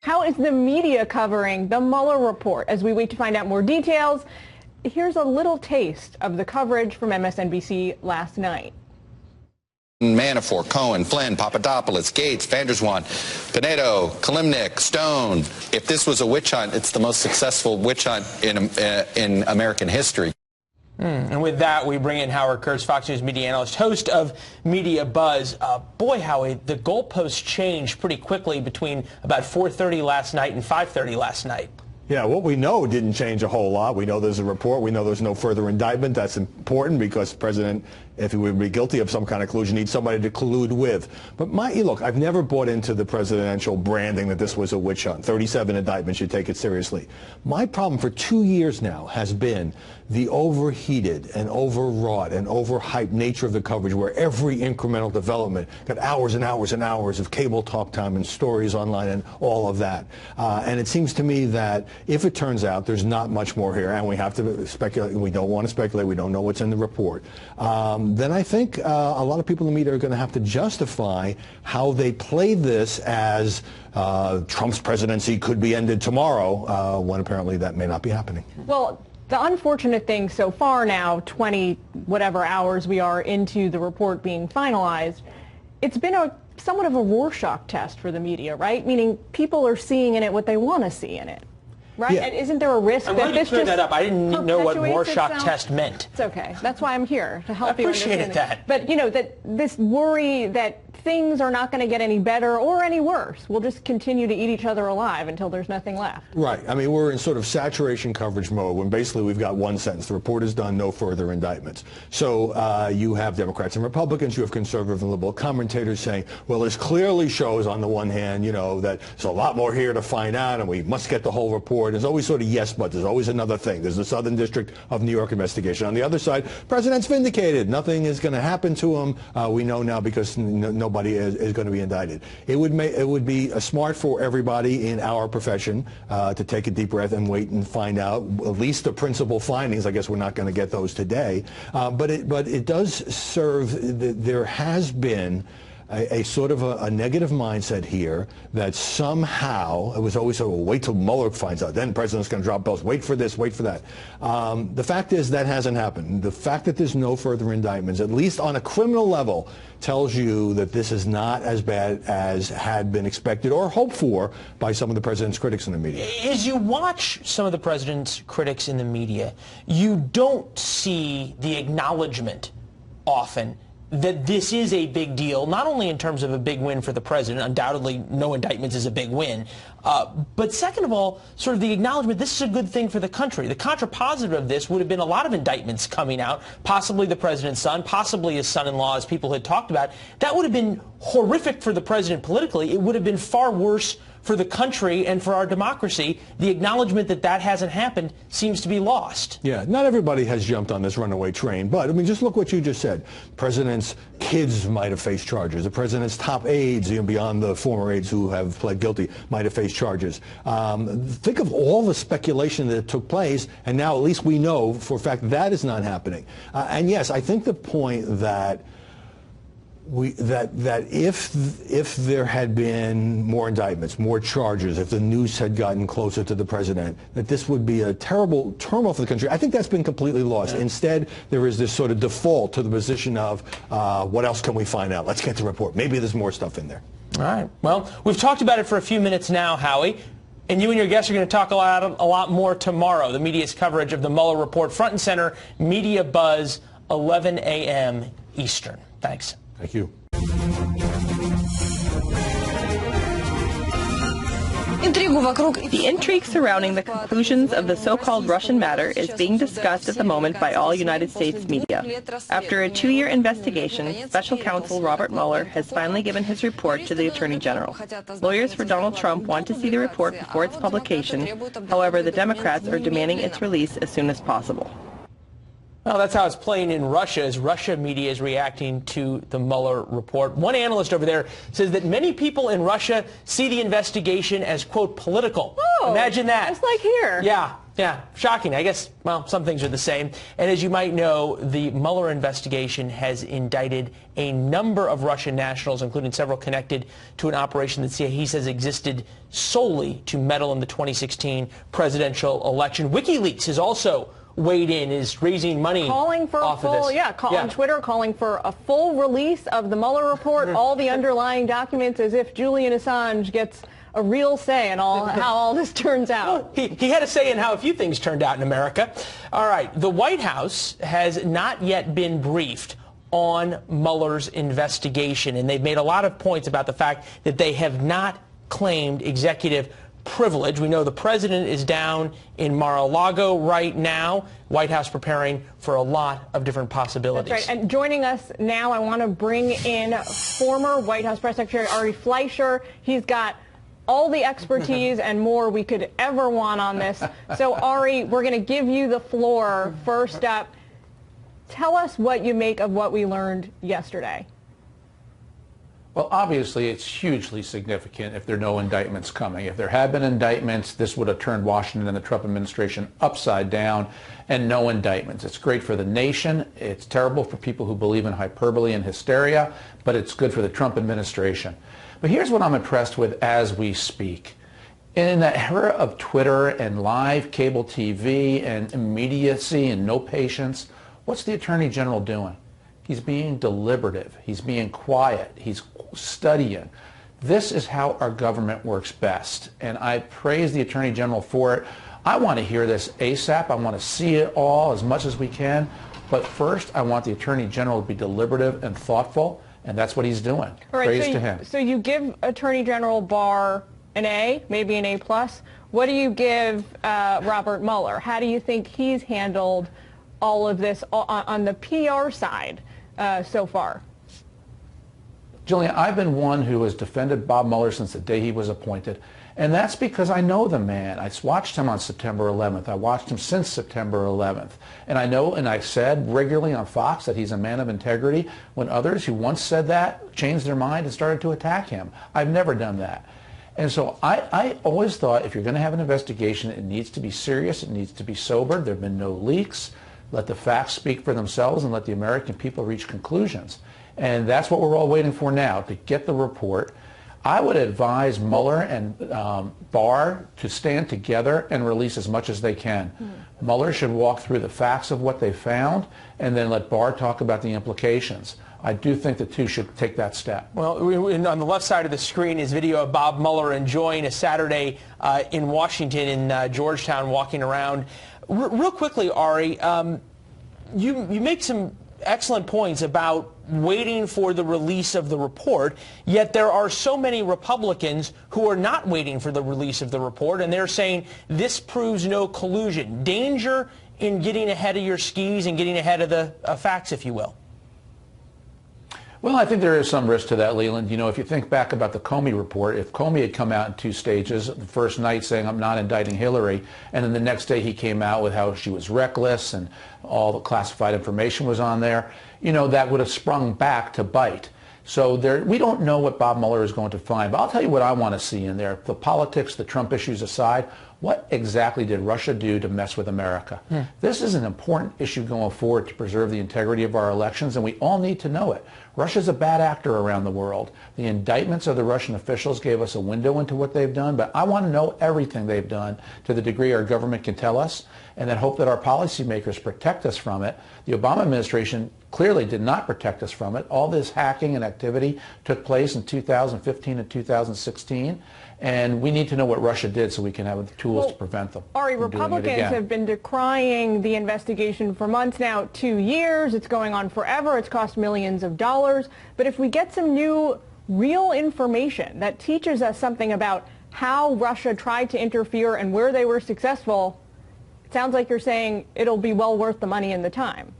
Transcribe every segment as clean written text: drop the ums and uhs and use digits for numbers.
How is the media covering the Mueller report? As we wait to find out more details, here's a little taste of the coverage from MSNBC last night. Manafort, Cohen, Flynn, Papadopoulos, Gates, Vanderswan, Pinedo, Kalimnik, Stone. If this was a witch hunt, it's the most successful witch hunt in American history. And with that, we bring in Howard Kurtz, Fox News media analyst, host of Media Buzz. Boy, Howie, the goalposts changed pretty quickly between about 4:30 last night and 5:30 last night. Yeah, what we know didn't change a whole lot. We know there's a report. We know there's no further indictment. That's important because the president, if he would be guilty of some kind of collusion, needs somebody to collude with. But look, I've never bought into the presidential branding that this was a witch hunt. 37 indictments, you take it seriously. My problem for 2 years now has been the overheated and overwrought and overhyped nature of the coverage, where every incremental development got hours and hours and hours of cable talk time and stories online and all of that. And it seems to me that if it turns out there's not much more here, and we have to speculate, we don't want to speculate, we don't know what's in the report, then I think a lot of people in the media are going to have to justify how they played this as Trump's presidency could be ended tomorrow, when apparently that may not be happening. Well, the unfortunate thing so far now, 20 whatever hours we are into the report being finalized, it's been somewhat of a Rorschach test for the media, right? Meaning people are seeing in it what they want to see in it. Right? Yeah. And isn't there a risk that this clear just that up. I didn't know what Rorschach test meant. It's okay. That's why I'm here, to help you understand. I appreciate that. But, you know, that this worry that things are not going to get any better or any worse. We'll just continue to eat each other alive until there's nothing left. Right. I mean, we're in sort of saturation coverage mode when basically we've got one sentence. The report is done, no further indictments. So you have Democrats and Republicans, you have conservative and liberal commentators saying, well, this clearly shows on the one hand, you know, that there's a lot more here to find out and we must get the whole report. There's always sort of yes, but there's always another thing. There's the Southern District of New York investigation. On the other side, president's vindicated. Nothing is going to happen to him. We know now because nobody is going to be indicted. It would be smart for everybody in our profession to take a deep breath and wait and find out at least the principal findings. I guess we're not going to get those today, but it does serve. There has been a sort of a negative mindset here that somehow it was always so, well, wait till Mueller finds out, then the president's going to drop bells, wait for this, wait for that. The fact is that hasn't happened. The fact that there's no further indictments, at least on a criminal level, tells you that this is not as bad as had been expected or hoped for by some of the president's critics in the media. As you watch some of the president's critics in the media, you don't see the acknowledgement often that this is a big deal, not only in terms of a big win for the president, undoubtedly no indictments is a big win, but second of all, sort of the acknowledgement this is a good thing for the country. The contrapositive of this would have been a lot of indictments coming out, possibly the president's son, possibly his son-in-law, as people had talked about. That would have been horrific for the president politically. It would have been far worse for the country and for our democracy. The acknowledgement that that hasn't happened seems to be lost. Yeah, not everybody has jumped on this runaway train, but I mean, just look what you just said. President's kids might have faced charges. The president's top aides, beyond the former aides who have pled guilty, might have faced charges. Think of all the speculation that took place, and now at least we know for a fact that is not happening. And yes, I think the point that if there had been more indictments, more charges, if the news had gotten closer to the president, that this would be a terrible turmoil for the country. I think that's been completely lost. Yeah. Instead, there is this sort of default to the position of what else can we find out? Let's get the report. Maybe there's more stuff in there. All right. Well, we've talked about it for a few minutes now, Howie. And you and your guests are going to talk a lot more tomorrow. The media's coverage of the Mueller report, front and center, Media Buzz, 11 a.m. Eastern. Thanks. Thank you. The intrigue surrounding the conclusions of the so-called Russian matter is being discussed at the moment by all United States media. After a 2-year investigation, Special Counsel Robert Mueller has finally given his report to the Attorney General. Lawyers for Donald Trump want to see the report before its publication. However, the Democrats are demanding its release as soon as possible. Well, that's how it's playing in Russia, as Russia media is reacting to the Mueller report. One analyst over there says that many people in Russia see the investigation as, quote, political. Oh, imagine that. Just like here. Yeah. Yeah, shocking. I guess, well, some things are the same. And as you might know, the Mueller investigation has indicted a number of Russian nationals, including several connected to an operation that CIA says existed solely to meddle in the 2016 presidential election. WikiLeaks has also weighed in, is raising money calling for off a full, of this. On Twitter, calling for a full release of the Mueller report, all the underlying documents, as if Julian Assange gets a real say in how all this turns out. Well, he had a say in how a few things turned out in America. All right, the White House has not yet been briefed on Mueller's investigation, and they've made a lot of points about the fact that they have not claimed executive privilege. We know the president is down in Mar-a-Lago right now. White House preparing for a lot of different possibilities. That's right. And joining us now, I want to bring in former White House Press Secretary Ari Fleischer. He's got all the expertise and more we could ever want on this. So, Ari, we're going to give you the floor. First up, tell us what you make of what we learned yesterday. Well, obviously, it's hugely significant if there are no indictments coming. If there had been indictments, this would have turned Washington and the Trump administration upside down, and no indictments. It's great for the nation. It's terrible for people who believe in hyperbole and hysteria, but it's good for the Trump administration. But here's what I'm impressed with as we speak. In the era of Twitter and live cable TV and immediacy and no patience, what's the Attorney General doing? He's being deliberative. He's being quiet. He's studying. This is how our government works best, and I praise the Attorney General for it. I want to hear this ASAP. I want to see it all as much as we can. But first, I want the Attorney General to be deliberative and thoughtful, and that's what he's doing. All right, praise to him. So you give Attorney General Barr an A, maybe an A+. What do you give Robert Mueller? How do you think he's handled all of this on the PR side so far? Jillian, I've been one who has defended Bob Mueller since the day he was appointed, and that's because I know the man. I watched him on September 11th. I watched him since September 11th. And I know, and I said regularly on Fox that he's a man of integrity when others who once said that changed their mind and started to attack him. I've never done that. And so I always thought if you're going to have an investigation, it needs to be serious, it needs to be sober. There have been no leaks. Let the facts speak for themselves and let the American people reach conclusions. And that's what we're all waiting for now, to get the report. I would advise Mueller and Barr to stand together and release as much as they can. Mueller should walk through the facts of what they found and then let Barr talk about the implications. I do think the two should take that step. Well, on the left side of the screen is video of Bob Mueller enjoying a Saturday in Washington, in Georgetown, walking around. Real quickly, Ari, you make some excellent points about waiting for the release of the report, yet there are so many Republicans who are not waiting for the release of the report, and they're saying this proves no collusion. Danger in getting ahead of your skis and getting ahead of the facts, if you will. Well, I think there is some risk to that, Leland. You know, if you think back about the Comey report, if Comey had come out in two stages, the first night saying, I'm not indicting Hillary, and then the next day he came out with how she was reckless and all the classified information was on there, you know, that would have sprung back to bite. So we don't know what Bob Mueller is going to find, but I'll tell you what I want to see in there. The politics, the Trump issues aside, what exactly did Russia do to mess with America? This is an important issue going forward to preserve the integrity of our elections, and we all need to know it. Russia's a bad actor around the world. The indictments of the Russian officials gave us a window into what they've done, but I want to know everything they've done to the degree our government can tell us, and then hope that our policymakers protect us from it. The Obama administration clearly did not protect us from it. All this hacking and activity took place in 2015 and 2016, and we need to know what Russia did so we can have the tools to prevent them. Ari, Republicans have been decrying the investigation for months now, 2 years. It's going on forever. It's cost millions of dollars. But if we get some new real information that teaches us something about how Russia tried to interfere and where they were successful, it sounds like you're saying it'll be well worth the money and the time.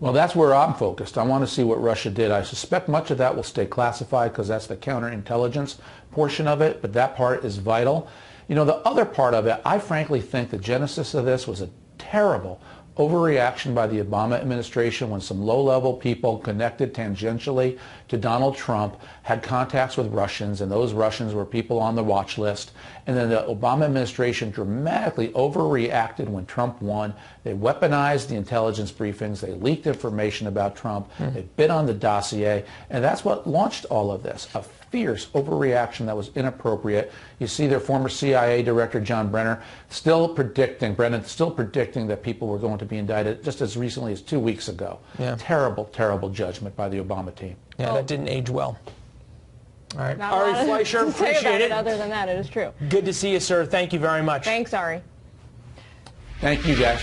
Well, that's where I'm focused. I want to see what Russia did. I suspect much of that will stay classified because that's the counterintelligence portion of it, but that part is vital. You know, the other part of it, I frankly think the genesis of this was a terrible overreaction by the Obama administration when some low-level people connected tangentially to Donald Trump had contacts with Russians, and those Russians were people on the watch list. And then the Obama administration dramatically overreacted when Trump won. They weaponized the intelligence briefings. They leaked information about Trump. They bid on the dossier. And that's what launched all of this, a fierce overreaction that was inappropriate. You see their former CIA director, John Brennan, still predicting that people were going to be indicted just as recently as 2 weeks ago. Yeah. Terrible, terrible judgment by the Obama team. Yeah, that didn't age well. All right. Not Ari a lot Fleischer, to say appreciate about it. Other than that, it is true. Good to see you, sir. Thank you very much. Thanks, Ari. Thank you, guys.